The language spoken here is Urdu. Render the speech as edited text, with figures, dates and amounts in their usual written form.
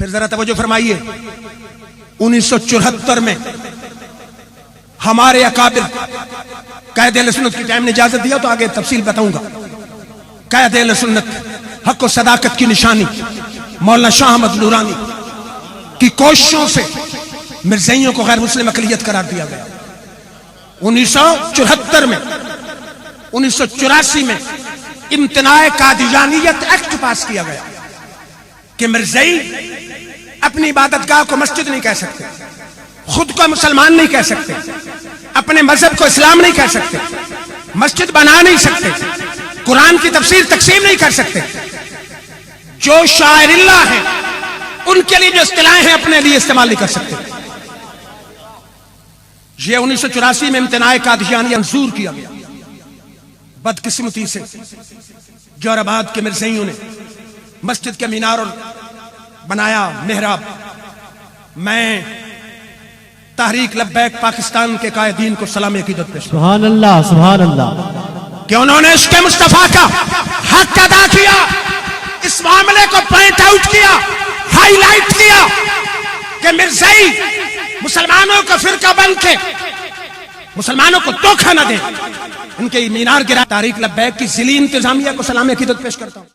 پھر ذرا توجہ فرمائیے، 1974 میں ہمارے اکابر قائد اہل سنت کی ٹائم نے اجازت دیا تو آگے تفصیل بتاؤں گا. قائد اہل سنت حق و صداقت کی نشانی مولانا شاہ احمد نورانی کی کوششوں سے مرزائیوں کو غیر مسلم اقلیت قرار دیا گیا. 1974 میں 1984 میں امتناع قادیانیت ایکٹ پاس کیا گیا کہ مرزائی اپنی عبادت گاہ کو مسجد نہیں کہہ سکتے، خود کو مسلمان نہیں کہہ سکتے، اپنے مذہب کو اسلام نہیں کہہ سکتے، مسجد بنا نہیں سکتے، قرآن کی تفسیر تقسیم نہیں کر سکتے. جو شاعر اللہ ہیں ان کے لیے جو اصطلاحیں ہیں اپنے لیے استعمال نہیں کر سکتے. یہ 1984 میں امتناع قادیانیت منظور کیا گیا. بدقسمتی سے جوہر آباد کے مرزائیوں نے مسجد کے مینار بنایا محراب. میں تحریک لبیک پاکستان کے قائدین کو سلام عقیدت پیش کرتا ہوں. سبحان اللہ سبحان اللہ کہ انہوں نے عشق مصطفیٰ کا حق ادا کیا، اس معاملے کو پوائنٹ آؤٹ کیا، ہائی لائٹ کیا کہ مرزائی مسلمانوں کا فرقہ بن کے مسلمانوں کو دھوکہ نہ دیں. ان کے مینار گرا. تحریک لبیک کی ذیلی انتظامیہ کو سلام عقیدت پیش کرتا ہوں.